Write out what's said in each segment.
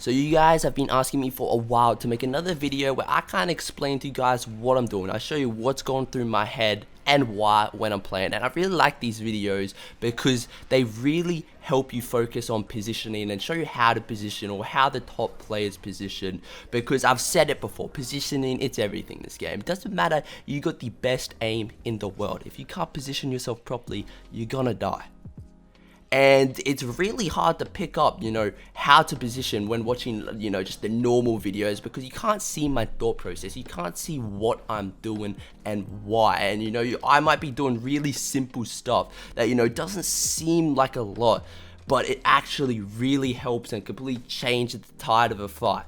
So you guys have been asking me for a while to make another video where I kind of explain to you guys what I'm doing. I show you what's going through my head and why when I'm playing. And I really like these videos because they really help you focus on positioning and show you how to position or how the top players position, because I've said it before, positioning, it's everything in this game. It doesn't matter, you got the best aim in the world. If you can't position yourself properly, you're gonna die. And it's really hard to pick up, how to position when watching, just the normal videos, because you can't see my thought process. You can't see what I'm doing and why. And, I might be doing really simple stuff that, doesn't seem like a lot, but it actually really helps and completely changes the tide of a fight.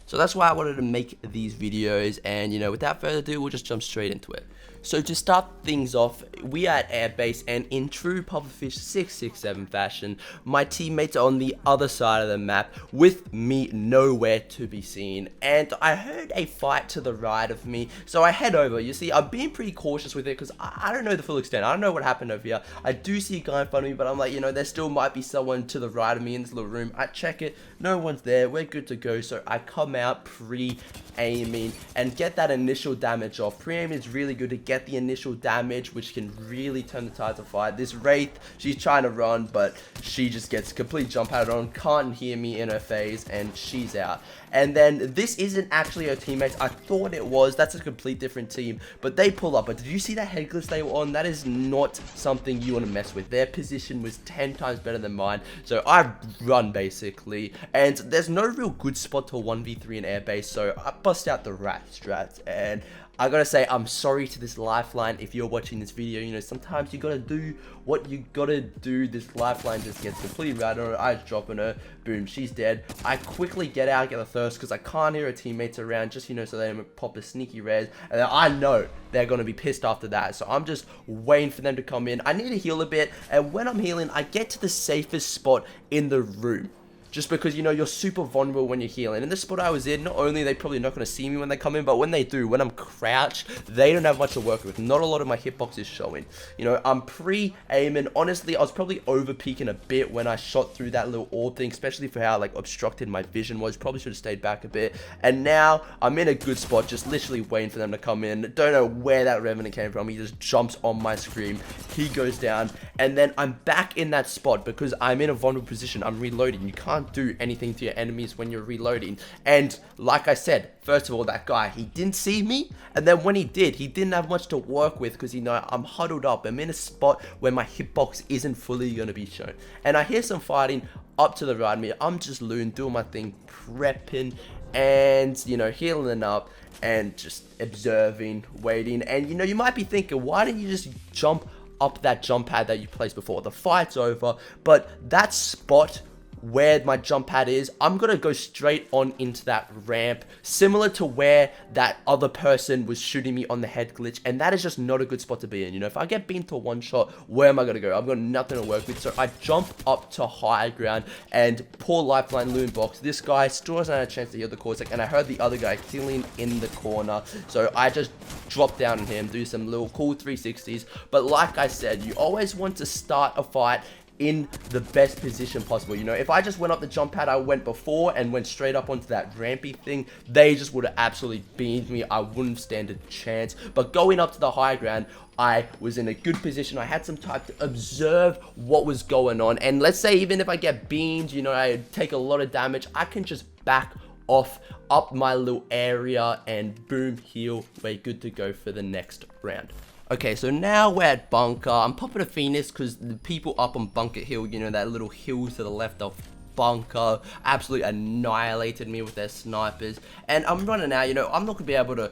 So that's why I wanted to make these videos, and without further ado, we'll just jump straight into it. So to start things off, we are at airbase, and in true Pufferfish 667 fashion, my teammates are on the other side of the map with me nowhere to be seen. And I heard a fight to the right of me, so I head over. You see, I'm being pretty cautious with it because I don't know the full extent. I don't know what happened over here. I do see a guy in front of me, but I'm like, there still might be someone to the right of me in this little room. I check it, no one's there, we're good to go. So I come out pre-aiming and get that initial damage off. Pre-aim is really good to get the initial damage, which can really turn the tides of fight. This Wraith, she's trying to run, but she just gets complete jump padded on, can't hear me in her phase, and she's out. And then this isn't actually her teammates. I thought it was. That's a complete different team, but they pull up. But did you see that head glitch they were on? That is not something you want to mess with. Their position was 10 times better than mine, so I run basically, and there's no real good spot to 1v3 in airbase, so I bust out the rat strats. And I gotta say, I'm sorry to this lifeline if you're watching this video. Sometimes you gotta do what you gotta do. This lifeline just gets completely rat on her. I just drop on her, boom, she's dead. I quickly get out, get the thirst, because I can't hear her teammates around, just so they don't pop a sneaky res, and then I know they're gonna be pissed after that, so I'm just waiting for them to come in. I need to heal a bit, and when I'm healing, I get to the safest spot in the room. Just because, you're super vulnerable when you're healing. In the spot I was in, not only are they probably not going to see me when they come in, but when they do, when I'm crouched, they don't have much to work with. Not a lot of my hitbox is showing. I'm pre-aiming. Honestly, I was probably over-peaking a bit when I shot through that little orb thing, especially for how, obstructed my vision was. Probably should have stayed back a bit. And now, I'm in a good spot, just literally waiting for them to come in. Don't know where that Revenant came from. He just jumps on my screen. He goes down. And then I'm back in that spot because I'm in a vulnerable position. I'm reloading. You can't do anything to your enemies when you're reloading. And like I said, first of all, that guy, he didn't see me, and then when he did, he didn't have much to work with because I'm huddled up. I'm in a spot where my hitbox isn't fully going to be shown, and I hear some fighting up to the right of me. I'm just loon, doing my thing, prepping and healing up and just observing, waiting. And you might be thinking, why didn't you just jump up that jump pad that you placed before? The fight's over, but that spot where my jump pad is, I'm gonna go straight on into that ramp, similar to where that other person was shooting me on the head glitch, and that is just not a good spot to be in. If I get beamed to one shot, where am I gonna go? I've got nothing to work with, so I jump up to high ground, and poor lifeline loon box. This guy still hasn't had a chance to heal the Corsac, and I heard the other guy killing in the corner, so I just drop down on him, do some little cool 360s. But like I said, you always want to start a fight in the best position possible. If I just went up the jump pad I went before and went straight up onto that rampy thing, they just would have absolutely beamed me. I wouldn't stand a chance. But going up to the high ground, I was in a good position. I had some time to observe what was going on. And let's say even if I get beamed, I take a lot of damage, I can just back off up my little area and boom, heal. We're good to go for the next round. Okay, so now we're at bunker. I'm popping a Phoenix because the people up on Bunker Hill, that little hill to the left of bunker, absolutely annihilated me with their snipers. And I'm running out, I'm not going to be able to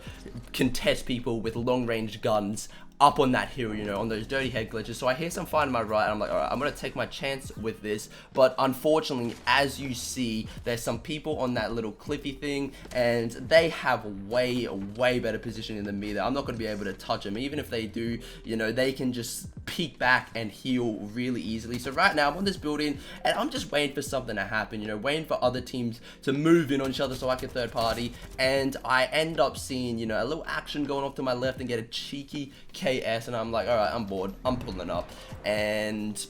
contest people with long range guns up on that hill, on those dirty head glitches. So I hear some fight on my right, and I'm like, alright, I'm gonna take my chance with this. But unfortunately, as you see, there's some people on that little cliffy thing, and they have way better positioning than me. That I'm not gonna be able to touch them. Even if they do, they can just peek back and heal really easily. So right now, I'm on this building, and I'm just waiting for something to happen, waiting for other teams to move in on each other so I can third party. And I end up seeing, a little action going off to my left and get a cheeky KS, and I'm like, alright, I'm bored, I'm pulling up. And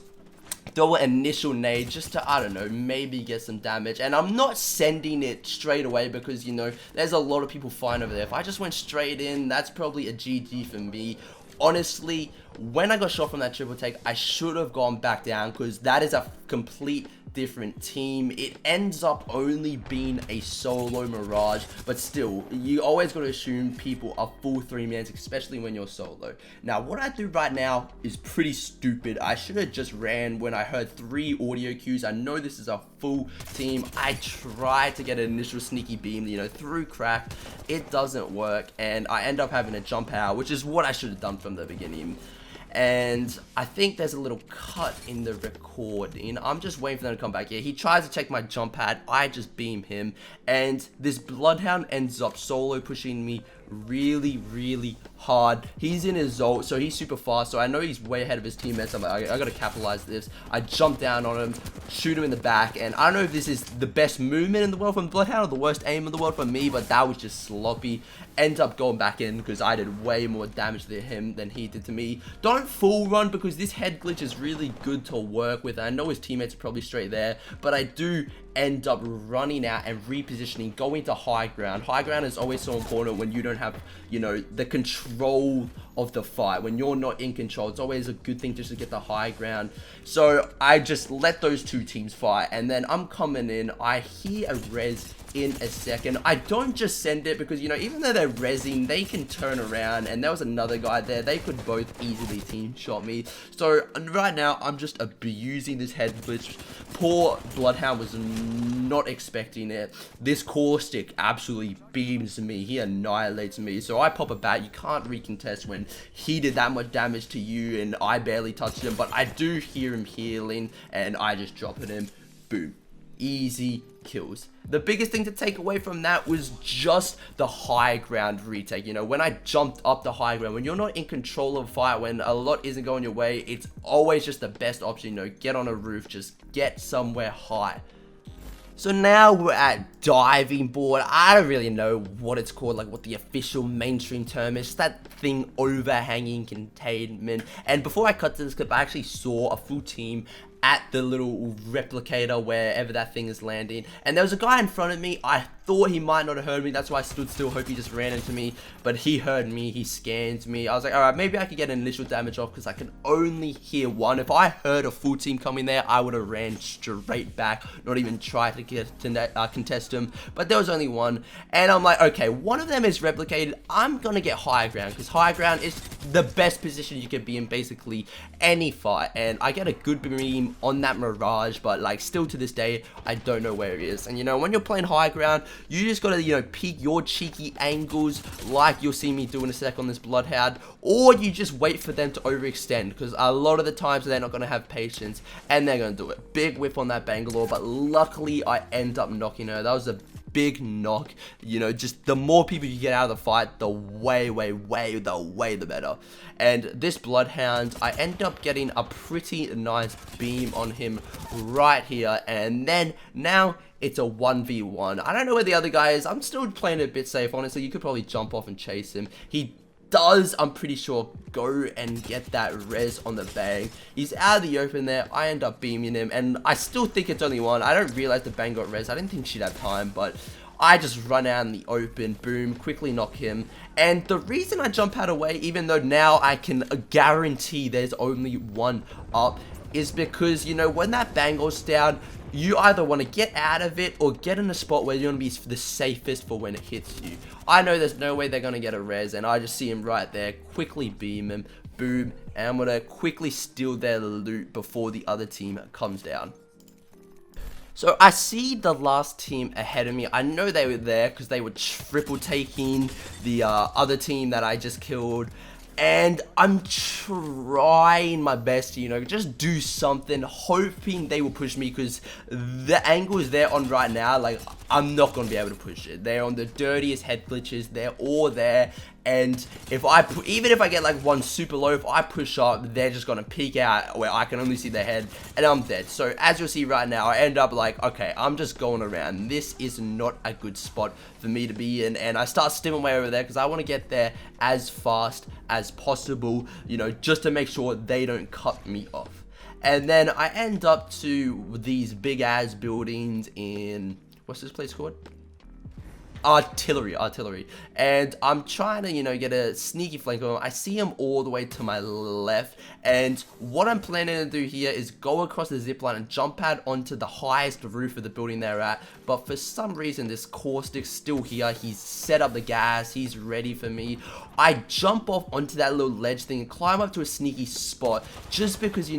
throw an initial nade just to, I don't know, maybe get some damage. And I'm not sending it straight away because, you know, there's a lot of people flying over there. If I just went straight in, that's probably a GG for me. Honestly, when I got shot from that triple take, I should have gone back down because that is a complete different team. It ends up only being a solo Mirage, but still, you always got to assume people are full 3-mans, especially when you're solo. Now, what I do right now is pretty stupid. I should have just ran when I heard 3 audio cues. I know this is a full team. I tried to get an initial sneaky beam, you know, through crack. It doesn't work, and I end up having a jump out, which is what I should have done from the beginning. And I think there's a little cut in the recording. I'm just waiting for them to come back here. He tries to check my jump pad. I just beam him. And this Bloodhound ends up solo pushing me really hard. He's in his ult, so he's super fast. So I know he's way ahead of his teammates. I'm like, I gotta capitalize this. I jump down on him, shoot him in the back. And I don't know if this is the best movement in the world from Bloodhound or the worst aim in the world for me, but that was just sloppy. Ends up going back in because I did way more damage to him than he did to me. Don't full run because this head glitch is really good to work with. I know his teammates are probably straight there, but I do end up running out and repositioning, going to high ground. High ground is always so important when you don't have, you know, the control of the fight. When you're not in control, it's always a good thing just to get the high ground. So I just let those 2 teams fight, and then I'm coming in. I hear a res in a second. I don't just send it because, you know, even though they're rezzing, they can turn around, and there was another guy there. They could both easily team shot me. So right now I'm just abusing this head glitch. Poor Bloodhound was not expecting it. This caustic absolutely beams me. He annihilates me. So I pop a bat. You can't recontest when he did that much damage to you and I barely touched him, but I do hear him healing and I just drop at him. Boom. Easy kills. The biggest thing to take away from that was just the high ground retake. You know, when I jumped up the high ground, when you're not in control of a fight, when a lot isn't going your way, it's always just the best option. You know, get on a roof, just get somewhere high. So now we're at diving board. I don't really know what it's called, like what the official mainstream term is. That thing overhanging containment. And before I cut to this clip, I actually saw a full team at the little replicator wherever that thing is landing, and there was a guy in front of me. I thought he might not have heard me, that's why I stood still, hope he just ran into me, but he heard me, he scanned me. I was like, alright, maybe I could get an initial damage off because I can only hear one. If I heard a full team coming there, I would have ran straight back, not even try to get to contest him, but there was only one, and I'm like, okay, one of them is replicated. I'm gonna get high ground because high ground is the best position you can be in basically any fight, and I get a good beam on that Mirage, but like still to this day I don't know where it is. And you know, when you're playing high ground, you just gotta, you know, peek your cheeky angles like you'll see me do in a sec on this Bloodhound, or you just wait for them to overextend because a lot of the times they're not gonna have patience and they're gonna do it. Big whiff on that Bangalore, but luckily I end up knocking her. That was a big knock. You know, just the more people you get out of the fight, the way the better. And this Bloodhound, I end up getting a pretty nice beam on him right here, and then now it's a 1v1. I don't know where the other guy is. I'm still playing it a bit safe, honestly. You could probably jump off and chase him. He does, I'm pretty sure, go and get that res on the bang. He's out of the open there. I end up beaming him, and I still think it's only one. I don't realize the bang got res. I didn't think she'd have time, but I just run out in the open, boom, quickly knock him. And the reason I jump out away, even though now I can guarantee there's only one up, is because, you know, when that bang goes down, you either want to get out of it or get in a spot where you're going to be the safest for when it hits you. I know there's no way they're going to get a res, and I just see him right there, quickly beam him, boom, and I'm going to quickly steal their loot before the other team comes down. So I see the last team ahead of me. I know they were there because they were triple taking the other team that I just killed. And I'm trying my best to, you know, just do something, hoping they will push me because the angle is there on right now. Like, I'm not going to be able to push it. They're on the dirtiest head glitches. They're all there. And if even if I get like one super low, if I push up, they're just going to peek out where I can only see their head and I'm dead. So as you'll see right now, I end up like, okay, I'm just going around. This is not a good spot for me to be in. And I start stimming way over there because I want to get there as fast as possible, you know, just to make sure they don't cut me off. And then I end up to these big ass buildings in, what's this place called? Artillery. And I'm trying to, get a sneaky flank on him. I see him all the way to my left, and what I'm planning to do here is go across the zip line and jump out onto the highest roof of the building they're at. But for some reason, this Caustic's still here. He's set up the gas. He's ready for me. I jump off onto that little ledge thing and climb up to a sneaky spot, just because,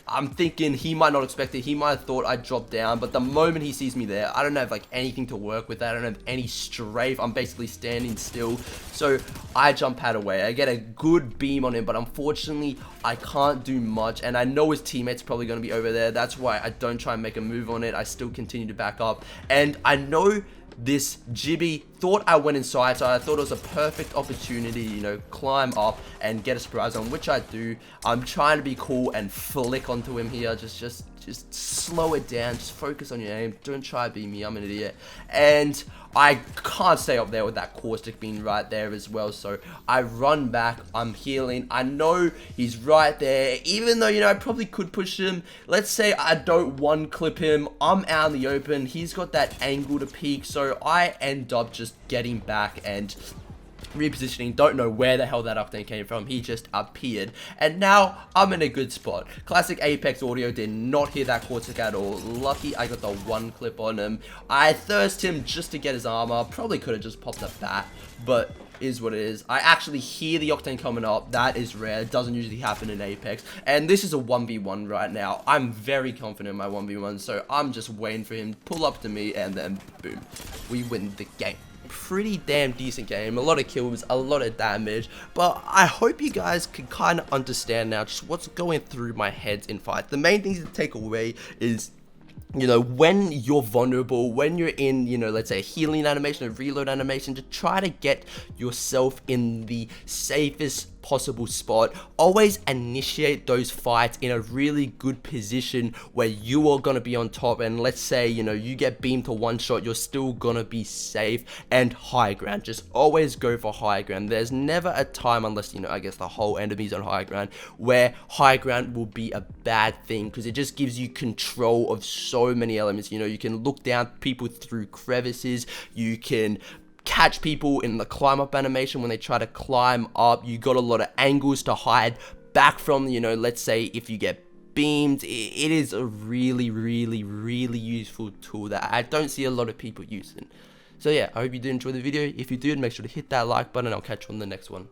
I'm thinking he might not expect it. He might have thought I'd drop down, but the moment he sees me there, I don't have like anything to work with. I don't have any strafe. I'm basically standing still. So I jump out away. I get a good beam on him, but unfortunately I can't do much, and I know his teammates probably going to be over there. That's why I don't try and make a move on it. I still continue to back up, and I know this Jibby thought I went inside, so I thought it was a perfect opportunity, climb up and get a surprise on, which I do. I'm trying to be cool and flick onto him here. Just slow it down. Just focus on your aim. Don't try to be me. I'm an idiot. And I can't stay up there with that Caustic being right there as well. So I run back. I'm healing. I know he's right there. Even though, I probably could push him. Let's say I don't one clip him. I'm out in the open. He's got that angle to peek. So I end up just getting back and repositioning. Don't know where the hell that octane came from. He just appeared, and now I'm in a good spot. Classic Apex audio did not hear that Caustic at all. Lucky I got the one clip on him. I thirst him just to get his armor. Probably could have just popped a bat, but is what it is. I actually hear the octane coming up. That is rare. It doesn't usually happen in Apex, and this is a 1v1 right now. I'm very confident in my 1v1, so I'm just waiting for him to pull up to me, and then boom, we win the game. Pretty damn decent game, a lot of kills, a lot of damage, but I hope you guys can kind of understand now just what's going through my head in fights. The main things to take away is, when you're vulnerable, when you're in, let's say a healing animation, a reload animation, to try to get yourself in the safest possible spot. Always initiate those fights in a really good position where you are going to be on top, and let's say, you get beamed to one shot, you're still going to be safe. And high ground, just always go for high ground. There's never a time, unless, I guess the whole enemy's on high ground, where high ground will be a bad thing, because it just gives you control of so many elements. You can look down people through crevices, you can catch people in the climb up animation when they try to climb up. You got a lot of angles to hide back from, let's say if you get beamed. It is a really useful tool that I don't see a lot of people using. So yeah, I hope you did enjoy the video. If you did, make sure to hit that like button. I'll catch you on the next one.